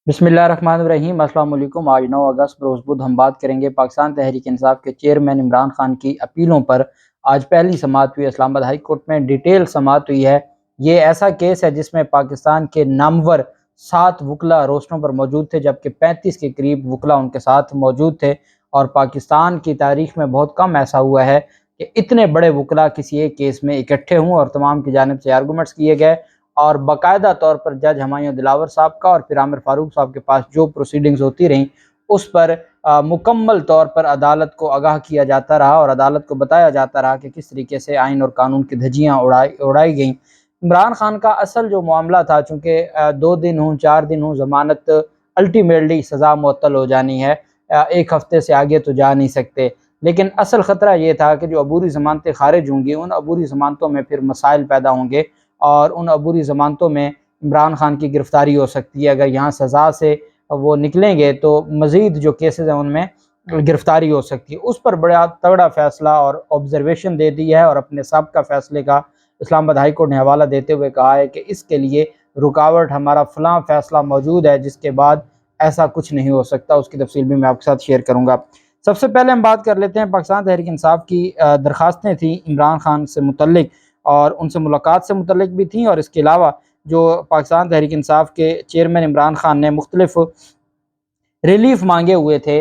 बिस्मिल्लाहिर्रहमानिर्रहीम। अस्सलाम वालेकुम। आज 9 अगस्त बरोज़ बुध हम बात करेंगे पाकिस्तान तहरीक इंसाफ के चेयरमैन इमरान खान की अपीलों पर। आज पहली समाअत हुई इस्लामाबाद हाई कोर्ट में, डिटेल समाअत हुई है। ये ऐसा केस है जिसमें पाकिस्तान के नामवर 7 वकला रोस्टरों पर मौजूद थे, जबकि 35 के करीब वकला उनके साथ मौजूद थे। और पाकिस्तान की तारीख में बहुत कम ऐसा हुआ है कि इतने बड़े वकला किसी एक केस में इकट्ठे हों और तमाम की जानिब से आर्गूमेंट्स किए गए। और बाकायदा तौर पर जज हुमायूं दिलावर साहब का और फिर आमिर फारूक साहब के पास जो प्रोसीडिंग्स होती रहीं, उस पर मुकम्मल तौर पर अदालत को आगाह किया जाता रहा और अदालत को बताया जाता रहा कि किस तरीके से आइन और कानून की धज्जियाँ उड़ाई गईं। इमरान खान का असल जो मामला था, चूँकि 2 दिन हों 4 दिन हों, ज़मानत अल्टीमेटली सज़ा मुअत्तल हो जानी है, 1 हफ़्ते से आगे तो जा नहीं सकते। लेकिन असल ख़तरा ये था कि जो अबूरी ज़मानतें ख़ारिज होंगी, उन अबूरी ज़मानतों में फिर मसाइल पैदा होंगे और उन अबूरी ज़मानतों में इमरान खान की गिरफ़्तारी हो सकती है। अगर यहाँ सज़ा से वो निकलेंगे तो मज़ीद जो केसेस हैं उनमें गिरफ़्तारी हो सकती है। उस पर बड़ा तगड़ा फ़ैसला और ऑब्ज़र्वेशन दे दी है और अपने साबिक़ा फ़ैसले का इस्लामाबाद हाई कोर्ट ने हवाला देते हुए कहा है कि इसके लिए रुकावट हमारा फ़लाँ फ़ैसला मौजूद है, जिसके बाद ऐसा कुछ नहीं हो सकता। उसकी तफ़सील भी मैं आपके साथ शेयर करूँगा। सबसे पहले हम बात कर लेते हैं पाकिस्तान तहरीक इंसाफ की दरख्वास्तें थी इमरान खान से मुतल्लिक, और उनसे मुलाकात से मुतल्लिक भी थी। और इसके अलावा जो पाकिस्तान तहरीक इंसाफ के चेयरमैन इमरान खान ने मुख्तलिफ रिलीफ मांगे हुए थे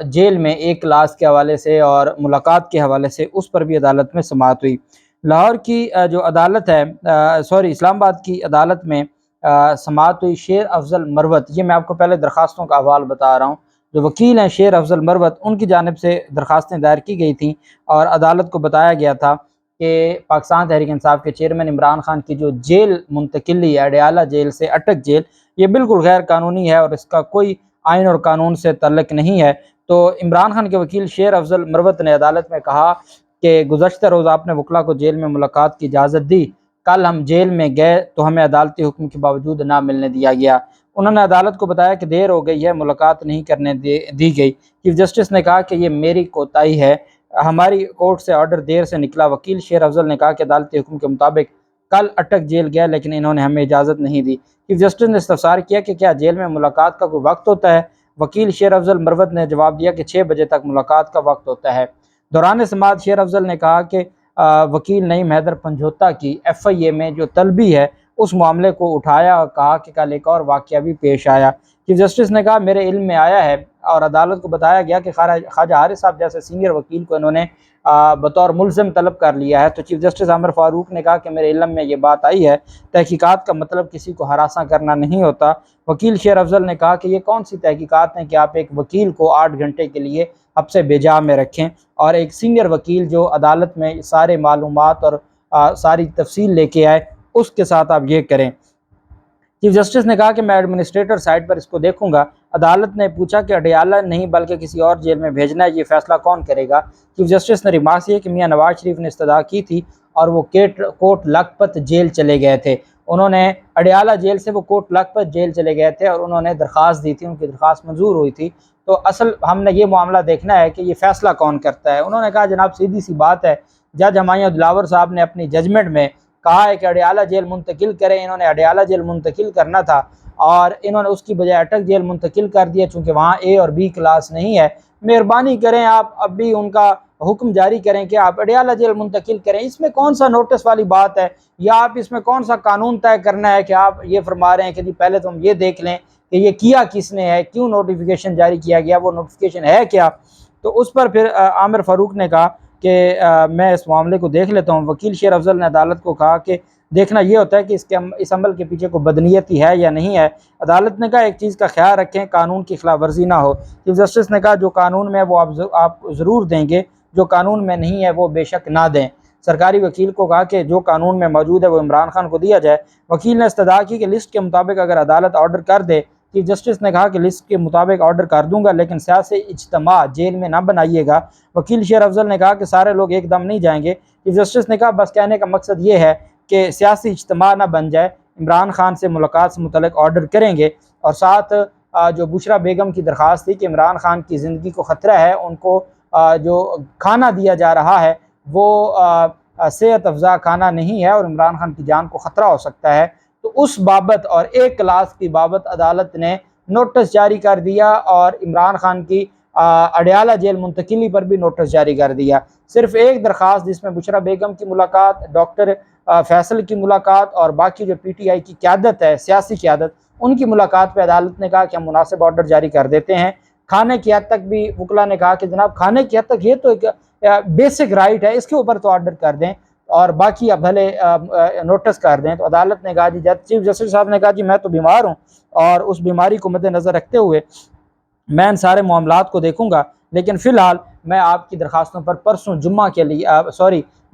जेल में, एक क्लास के हवाले से और मुलाकात के हवाले से, उस पर भी अदालत में समाअत हुई। लाहौर की जो अदालत है, सॉरी इस्लामाबाद की अदालत में समाअत हुई शेर अफजल मरवत। ये मैं आपको पहले दरख्वास्तों का अहवाल बता रहा हूँ। जो वकील हैं शेर अफजल मरवत, उनकी जानिब से दरख्वास्तें दायर की गई थी और अदालत को बताया गया था कि पाकिस्तान तहरीक इंसाफ के चेयरमैन इमरान खान की जो जेल मुंतकिली है, अडयाला जेल से अटक जेल, ये बिल्कुल गैर कानूनी है और इसका कोई आइन और कानून से तल्लुक़ नहीं है। तो इमरान खान के वकील शेर अफजल मरवत ने अदालत में कहा कि गुज़श्ता रोज़ आपने वकला को जेल में मुलाकात की इजाज़त दी, कल हम जेल में गए तो हमें अदालती हुक्म के बावजूद ना मिलने दिया गया। उन्होंने अदालत को बताया कि देर हो गई है, मुलाकात नहीं करने दी गई। चीफ जस्टिस ने कहा कि ये मेरी कोताही है, हमारी कोर्ट से ऑर्डर देर से निकला। वकील शेर अफजल ने कहा कि अदालती हुक्म के मुताबिक कल अटक जेल गया, लेकिन इन्होंने हमें इजाज़त नहीं दी। चीफ जस्टिस ने इस्तफसार किया कि क्या जेल में मुलाकात का कोई वक्त होता है। वकील शेर अफजल मरवत ने जवाब दिया कि 6 बजे तक मुलाकात का वक्त होता है। दौरान समाअत शेर अफजल ने कहा कि वकील नईम हैदर पंजोता की FIA में जो तलबी है, उस मामले को उठाया और कहा कि कल एक और वाक़या भी पेश आया। चीफ जस्टिस ने कहा मेरे इल्म में आया है और अदालत को बताया गया कि ख्वाजा हारिस साहब जैसे सीनियर वकील को इन्होंने बतौर मुल्ज़िम तलब कर लिया है। तो चीफ जस्टिस आमिर फारूक ने कहा कि मेरे इल्म में ये बात आई है, तहकीकात का मतलब किसी को हरासा करना नहीं होता। वकील शेर अफजल ने कहा कि ये कौन सी तहकीकात हैं कि आप एक वकील को 8 घंटे के लिए हब्से बेजा में रखें और एक सीनियर वकील जो अदालत में सारे मालूमात और सारी तफसील लेके आए, उसके साथ आप ये करें। चीफ जस्टिस ने कहा कि मैं एडमिनिस्ट्रेटर साइड पर इसको देखूंगा। अदालत ने पूछा कि अडयाला नहीं बल्कि किसी और जेल में भेजना है, ये फैसला कौन करेगा। चीफ जस्टिस ने रिमार्क किया कि मियां नवाज शरीफ ने इस्तदा की थी और वो कोट लखपत जेल चले गए थे। उन्होंने अडयाला जेल से वो कोट लखपत जेल चले गए थे और उन्होंने दरख्वास्त दी थी, उनकी दरख्वास्त मंजूर हुई थी। तो असल हमने ये मामला देखना है कि ये फैसला कौन करता है। उन्होंने कहा जनाब सीधी सी बात है, जज हुमायूं दिलावर साहब ने अपनी जजमेंट में कहा है कि अडयाला जेल मुंतकिल करें। इन्होंने अडयाला जेल मुंतकिल करना था और इन्होंने उसकी बजाय अटक जेल मुंतकिल कर दिया, चूँकि वहाँ A और B क्लास नहीं है। मेहरबानी करें आप अब भी उनका हुक्म जारी करें कि आप अडयाला जेल मुंतकिल करें। इसमें कौन सा नोटिस वाली बात है, या आप इसमें कौन सा कानून तय करना है कि आप ये फरमा रहे हैं कि जी पहले तो हम ये देख लें कि ये किया किसने है, क्यों नोटिफिकेशन जारी किया गया, वो नोटिफिकेशन है क्या। तो उस पर फिर आमिर फारूक ने कहा कि मैं इस मामले को देख लेता हूँ। वकील शेर अफजल ने अदालत को कहा कि देखना ये होता है कि इस अमल के पीछे कोई बदनीयती है या नहीं है। अदालत ने कहा एक चीज़ का ख्याल रखें, कानून की खिलाफ वर्जी ना हो। चीफ जस्टिस ने कहा जो कानून में है वो आप ज़रूर देंगे, जो कानून में नहीं है वो बेशक ना दें। सरकारी वकील को कहा कि जो कानून में मौजूद है वो इमरान खान को दिया जाए। वकील ने इस्तदा की कि लिस्ट के मुताबिक अगर अदालत ऑर्डर कर दे। चीफ जस्टिस ने कहा कि लिस्ट के मुताबिक ऑर्डर कर दूंगा, लेकिन सियासी इज्तिमा जेल में ना बनाइएगा। वकील शेर अफजल ने कहा कि सारे लोग एकदम नहीं जाएंगे। चीफ जस्टिस ने कहा बस कहने का मकसद ये है कि सियासी इज्तिमा ना बन जाए। इमरान खान से मुलाकात से मुतल्लिक ऑर्डर करेंगे। और साथ जो बुशरा बेगम की दरख्वास्त थी कि इमरान खान की ज़िंदगी को ख़तरा है, उनको जो खाना दिया जा रहा है वो सेहत अफ़ज़ा खाना नहीं है और इमरान खान की जान को ख़तरा हो सकता है। तो उस बाबत और एक क्लास की बाबत अदालत ने नोटिस जारी कर दिया और इमरान खान की अडयाला जेल मुंतकिली पर भी नोटिस जारी कर दिया। सिर्फ एक दरख्वास्त जिसमें बुशरा बेगम की मुलाकात, डॉक्टर फैसल की मुलाकात और बाकी जो PTI की क़यादत है, सियासी क़यादत, उनकी मुलाकात पर अदालत ने कहा कि हम मुनासिब ऑर्डर जारी कर देते हैं। खाने की हद तक भी वकला ने कहा कि जनाब खाने की हद तक ये तो एक बेसिक राइट है, इसके ऊपर तो ऑर्डर कर दें और बाकी अब भले नोटिस कर दें। तो अदालत ने कहा जी, चीफ जस्टिस साहब ने कहा जी मैं तो बीमार हूँ और उस बीमारी को मद्देनज़र रखते हुए मैं इन सारे मामलात को देखूंगा, लेकिन फ़िलहाल मैं आपकी दरख्वास्तों पर परसों जुम्मा के लिए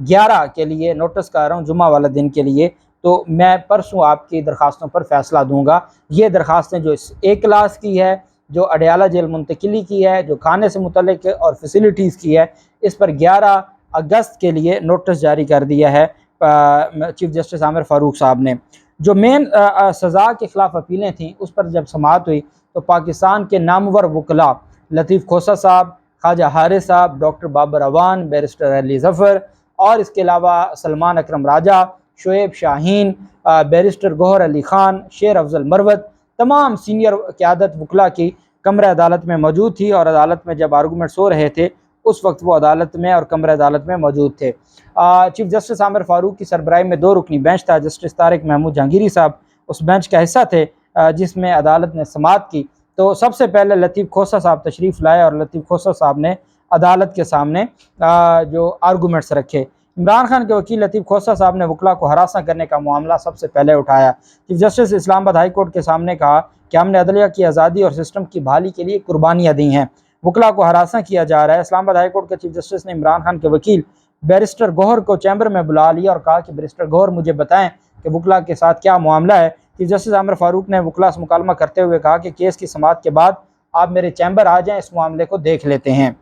11 के लिए नोटिस कर रहा हूँ, जुम्मा वाला दिन के लिए। तो मैं परसों आपकी दरख्वास्तों पर फैसला दूंगा। ये दरख्वास्तें जो A क्लास की है, जो अडयाला जेल मुंतकिली की है, जो खाने से मुतल्लिक और फैसिलिटीज़ की है, इस पर 11 अगस्त के लिए नोटिस जारी कर दिया है चीफ जस्टिस आमिर फ़ारूक साहब ने। जो मेन सज़ा के ख़िलाफ़ अपीलें थीं उस पर जब समाअत हुई तो पाकिस्तान के नामवर वकला लतीफ़ खोसा साहब, ख्वाजा हारिस साहब, डॉक्टर बाबर अवान, बैरिस्टर अली ज़फ़र और इसके अलावा सलमान अकरम राजा, शुएब शाहीन, बैरिस्टर गौहर अली ख़ान, शेर अफजल मरवत, तमाम सीनियर क़यादत वकला की कमरे अदालत में मौजूद थी और अदालत में जब आर्गूमेंट्स हो रहे थे उस वक्त वो अदालत में और कमरे अदालत में मौजूद थे। चीफ जस्टिस आमिर फ़ारूक की सरबराही में 2 रुकनी बेंच था। जस्टिस तारिक महमूद जहांगीरी साहब उस बेंच का हिस्सा थे जिसमें अदालत ने समाअत की। तो सबसे पहले लतीफ़ खोसा साहब तशरीफ़ लाए और लतीफ़ खोसा साहब ने अदालत के सामने जो आर्गूमेंट्स रखे। इमरान खान के वकील लतीफ़ खोसा साहब ने वकला को हरासा करने का मामला सबसे पहले उठाया। Chief justice Islamabad high court के सामने कहा कि हमने अदलिया की आज़ादी और सिस्टम की बहाली के लिए कुर्बानियाँ दी हैं, वकला को हरासा किया जा रहा है। इस्लामाबाद हाई कोर्ट के चीफ जस्टिस ने इमरान खान के वकील बैरिस्टर गौहर को चैम्बर में बुला लिया और कहा कि बैरिस्टर गौहर मुझे बताएं कि वकला के साथ क्या मामला है। चीफ जस्टिस आमिर फ़ारूक ने वकला से मुकालमा करते हुए कहा कि केस की समाअत के बाद आप मेरे चैम्बर आ जाएं, इस मामले को देख लेते हैं।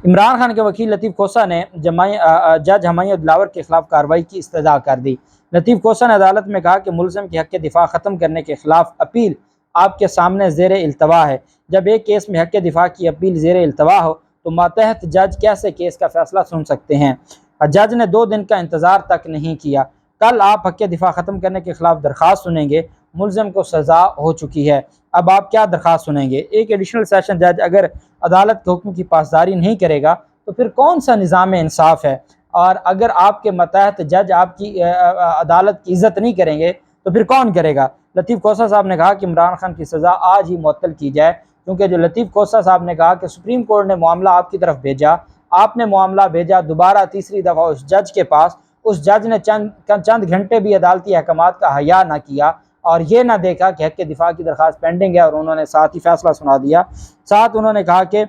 इमरान खान के वकील लतीफ़ खोसा ने जज हमायूं दिलावर के खिलाफ कार्रवाई की इस्तदा कर दी। लतीफ़ खोसा ने अदालत में कहा कि मुलज़िम के हक़ के दिफा ख़त्म करने के खिलाफ अपील आपके सामने ज़ेर इल्तवा है। जब एक केस में हक़ के दिफा की अपील ज़ेर इल्तवा हो तो मातहत जज कैसे केस का फैसला सुन सकते हैं। जज ने 2 दिन का इंतज़ार तक नहीं किया। कल आप हक़ के दिफा ख़त्म करने के खिलाफ दरख्वास्त सुनेंगे। मुलज़िम को सज़ा हो चुकी है, अब आप क्या दरख्वास्त सुनेंगे। एक एडिशनल सेशन जज अगर अदालत के हुक्म की पासदारी नहीं करेगा तो फिर कौन सा निज़ाम इंसाफ़ है, और अगर आपके मतहत जज आपकी अदालत की इज़्ज़त नहीं करेंगे तो फिर कौन करेगा। लतीफ़ खोसा साहब ने कहा कि इमरान खान की सज़ा आज ही मुअत्तल की जाए, क्योंकि जो लतीफ़ खोसा साहब ने कहा कि सुप्रीम कोर्ट ने मामला आपकी तरफ भेजा, आपने मामला भेजा दोबारा तीसरी दफ़ा उस जज के पास, उस जज ने चंद घंटे भी अदालती अहकामात का हया ना किया और ये ना देखा कि हक़ के दिफा की दरख्वास्त पेंडिंग है, और उन्होंने साथ ही फैसला सुना दिया। साथ उन्होंने कहा कि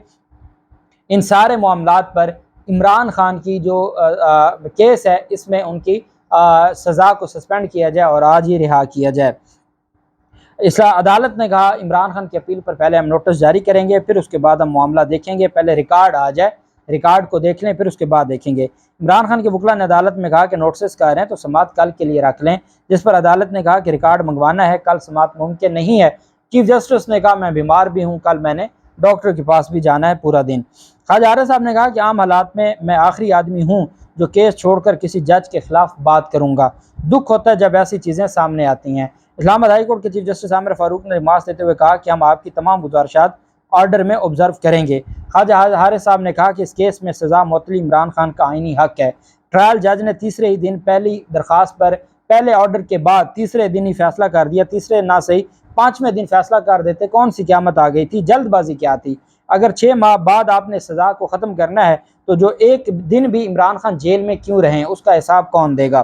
इन सारे मामलात पर इमरान खान की जो केस है इसमें उनकी सज़ा को सस्पेंड किया जाए और आज ही रिहा किया जाए। इसलिए अदालत ने कहा इमरान खान की अपील पर पहले हम नोटिस जारी करेंगे, फिर उसके बाद हम मामला देखेंगे, पहले रिकॉर्ड आ जाए, रिकॉर्ड को देख लें, फिर उसके बाद देखेंगे। इमरान खान के वकला ने अदालत में कहा कि नोटिस कह रहे हैं तो समाअत कल के लिए रख लें, जिस पर अदालत ने कहा कि रिकॉर्ड मंगवाना है, कल समाअत मुमकिन नहीं है। चीफ जस्टिस ने कहा मैं बीमार भी हूँ, कल मैंने डॉक्टर के पास भी जाना है पूरा दिन। ख्वाजा हारिस साहब ने कहा कि आम हालात में मैं आखिरी आदमी हूँ जो केस छोड़कर किसी जज के खिलाफ बात करूँगा। दुख होता है जब ऐसी चीज़ें सामने आती हैं। इस्लामाबाद हाई कोर्ट के चीफ जस्टिस आमिर फ़ारूक ने रिमार्क्स देते हुए कहा कि हम आपकी तमाम गुजारिशात ऑर्डर में ऑब्जर्व करेंगे। ख्वाजा हारिस साहब ने कहा कि इस केस में सज़ा मुअत्तली इमरान खान का आईनी हक़ है। ट्रायल जज ने तीसरे ही दिन पहली दरख्वास्त पर पहले ऑर्डर के बाद तीसरे दिन ही फैसला कर दिया। तीसरे ना सही 5वें दिन फैसला कर देते, कौन सी क़यामत आ गई थी, जल्दबाजी क्या थी। अगर 6 माह बाद आपने सज़ा को ख़त्म करना है तो जो एक दिन भी इमरान खान जेल में क्यों रहें उसका हिसाब कौन देगा।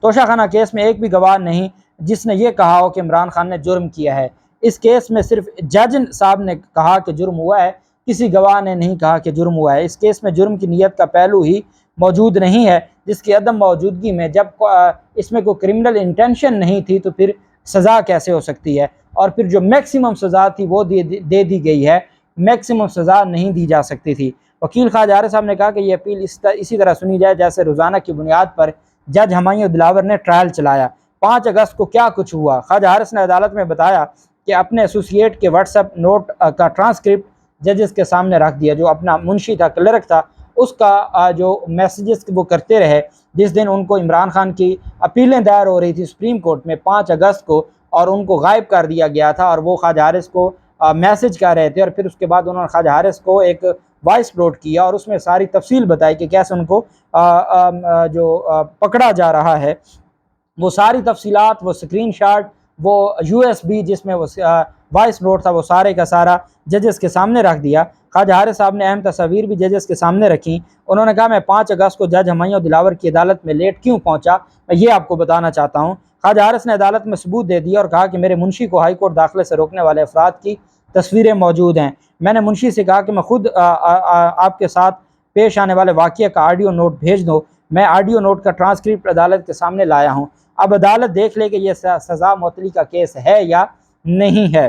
तोशाखाना केस में एक भी गवाह नहीं जिसने ये कहा हो कि इमरान खान ने जुर्म किया है। इस केस में सिर्फ जज साहब ने कहा कि जुर्म हुआ है, किसी गवाह ने नहीं कहा कि जुर्म हुआ है। इस केस में जुर्म की नीयत का पहलू ही मौजूद नहीं है, जिसकी अदम मौजूदगी में जब इसमें कोई क्रिमिनल इंटेंशन नहीं थी तो फिर सज़ा कैसे हो सकती है। और फिर जो मैक्सिमम सज़ा थी वो दे दी गई है, मैक्सिमम सज़ा नहीं दी जा सकती थी। वकील ख्वाजा हारिस साहब ने कहा कि ये अपील इसी तरह सुनी जाए जैसे रोज़ाना की बुनियाद पर जज हमायूं दिलावर ने ट्रायल चलाया। 5 अगस्त को क्या कुछ हुआ। ख्वाजा हारिस ने अदालत में बताया कि अपने एसोसिएट के व्हाट्सएप नोट का ट्रांसक्रिप्ट जजेस के सामने रख दिया। जो अपना मुंशी था, क्लर्क था, उसका जो मैसेजेस वो करते रहे। जिस दिन उनको इमरान खान की अपीलें दायर हो रही थी सुप्रीम कोर्ट में 5 अगस्त को, और उनको गायब कर दिया गया था, और वो ख्वाजा हारिस को मैसेज कर रहे थे, और फिर उसके बाद उन्होंने ख्वाजा हारिस को एक वॉइस नोट किया और उसमें सारी तफसील बताई कि कैसे उनको पकड़ा जा रहा है। वो सारी तफसीलात, वो स्क्रीन शॉट, वो USB जिसमें वो वॉइस नोट था, वो सारे का सारा जजेस के सामने रख दिया। ख्वाजा हारिस साहब ने अहम तस्वीर भी जजेस के सामने रखी। उन्होंने कहा, मैं 5 अगस्त को जज हुमायूं दिलावर की अदालत में लेट क्यों पहुंचा, मैं ये आपको बताना चाहता हूँ। ख्वाजा हारिस ने अदालत में सबूत दे दिया और कहा कि मेरे मुंशी को हाई कोर्ट दाखिले से रोकने वाले अफराद की तस्वीरें मौजूद हैं। मैंने मुंशी से कहा कि मैं खुद आपके साथ पेश आने वाले वाक़या का ऑडियो नोट भेज दो। मैं ऑडियो नोट का ट्रांसक्रिप्ट अदालत के सामने लाया हूँ। अब अदालत देख ले कि यह सज़ा मुअत्तली का केस है या नहीं है।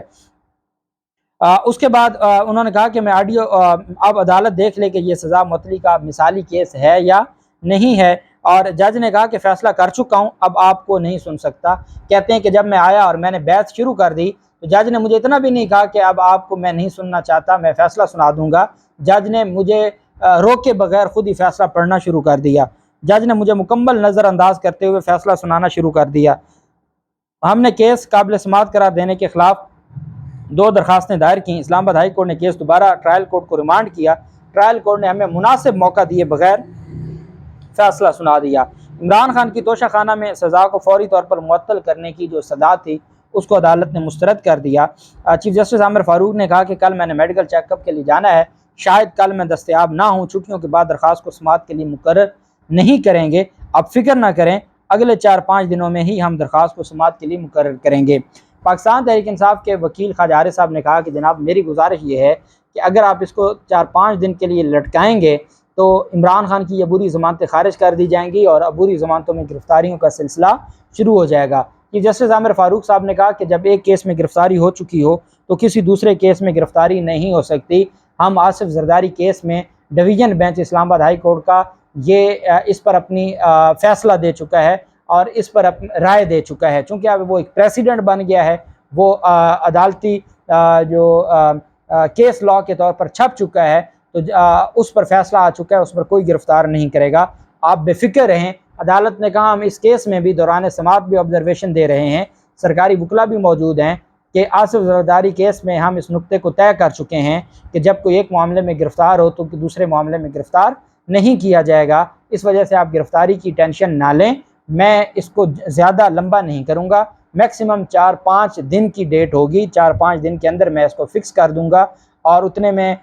उसके बाद उन्होंने कहा कि मैं ऑडियो अब अदालत देख ले कि यह सज़ा मुअत्तली का मिसाली केस है या नहीं है, और जज ने कहा कि फ़ैसला कर चुका हूँ, अब आपको नहीं सुन सकता। कहते हैं कि जब मैं आया और मैंने बहस शुरू कर दी तो जज ने मुझे इतना भी नहीं कहा कि अब आपको मैं नहीं सुनना चाहता, मैं फ़ैसला सुना दूँगा। जज ने मुझे रोके बगैर खुद ही फ़ैसला पढ़ना शुरू कर दिया। जज ने मुझे मुकम्मल नज़रअंदाज करते हुए फ़ैसला सुनाना शुरू कर दिया। हमने केस काबिल समाअत करार देने के ख़िलाफ़ 2 दरखास्तें दायर की। इस्लामाबाद हाई कोर्ट ने केस दोबारा ट्रायल कोर्ट को रिमांड किया। ट्रायल कोर्ट ने हमें मुनासिब मौका दिए बगैर फ़ैसला सुना दिया। इमरान खान की तोशा खाना में सज़ा को फौरी तौर पर मुअत्तल करने की जो सज़ा थी उसको अदालत ने मुस्तरद कर दिया। चीफ जस्टिस आमिर फारूक ने कहा कि कल मैंने मेडिकल चेकअप के लिए जाना है, शायद कल मैं दस्तयाब ना हूँ। छुट्टियों के बाद दरख्वास्त को समाअत के लिए मुकर्रर नहीं करेंगे। आप फिक्र ना करें, अगले 4-5 दिनों में ही हम दरख्वास्त को समाअत के लिए मुकर्रर करेंगे। पाकिस्तान तहरीक इंसाफ के वकील ख्वाजा हारिस साहब ने कहा कि जनाब, मेरी गुजारिश ये है कि अगर आप इसको 4-5 दिन के लिए लटकाएंगे तो इमरान खान की अबूरी ज़मानतें खारिज कर दी जाएंगी और अबूरी ज़मानतों में गिरफ्तारियों का सिलसिला शुरू हो जाएगा। चीफ जस्टिस आमिर फारूक साहब ने कहा कि जब एक केस में गिरफ्तारी हो चुकी हो तो किसी दूसरे केस में गिरफ्तारी नहीं हो सकती। हम आसिफ जरदारी केस में division bench Islamabad high court का ये इस पर अपनी फ़ैसला दे चुका है और इस पर राय दे चुका है। चूँकि अब वो एक प्रेसिडेंट बन गया है, वो अदालती केस लॉ के तौर पर छप चुका है, तो उस पर फैसला आ चुका है, उस पर कोई गिरफ्तार नहीं करेगा। आप बेफिक्र रहें। अदालत ने कहा हम इस केस में भी दौरान समाअत भी ऑब्जर्वेशन दे रहे हैं, सरकारी वकला भी मौजूद हैं कि आसिफ जरदारी केस में हम इस नुक्ते को तय कर चुके हैं कि जब कोई एक मामले में गिरफ्तार हो तो दूसरे मामले में गिरफ्तार नहीं किया जाएगा। इस वजह से आप गिरफ्तारी की टेंशन ना लें। मैं इसको ज़्यादा लंबा नहीं करूँगा, मैक्सिमम 4-5 दिन की डेट होगी, 4-5 दिन के अंदर मैं इसको फिक्स कर दूँगा और उतने में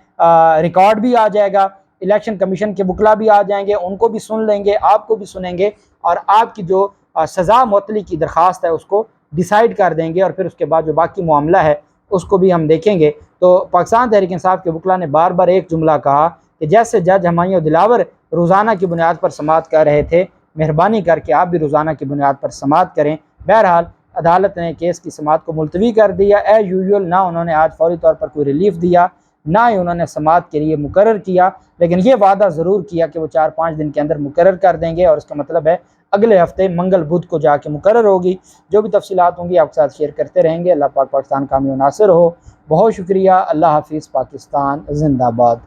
रिकॉर्ड भी आ जाएगा, इलेक्शन कमीशन के वकला भी आ जाएंगे, उनको भी सुन लेंगे, आपको भी सुनेंगे और आपकी जो सज़ा मुअत्तली की दरख्वास्त है उसको डिसाइड कर देंगे और फिर उसके बाद जो बाकी मामला है उसको भी हम देखेंगे। तो पाकिस्तान तहरीक इंसाफ के वकला ने बार बार एक जुमला कहा कि जैसे जज हुमायूं दिलावर रोज़ाना की बुनियाद पर समाअत कर रहे थे, मेहरबानी करके आप भी रोज़ाना की बुनियाद पर समाअत करें। बहरहाल अदालत ने केस की समाअत को मुलतवी कर दिया। एज़ यूजुअल ना उन्होंने आज फौरी तौर पर कोई रिलीफ दिया, ना ही उन्होंने समाअत के लिए मुकर्रर किया, लेकिन ये वादा ज़रूर किया कि वो 4-5 दिन के अंदर मुकर्रर कर देंगे और इसका मतलब है अगले हफ्ते मंगल बुध को जाके मुकर्रर होगी। जो भी तफसीलात होंगी आपके साथ शेयर करते रहेंगे। अल्लाह पाक पाकिस्तान कामयाब नासिर हो। बहुत शुक्रिया। अल्लाह हाफिज़। पाकिस्तान जिंदाबाद।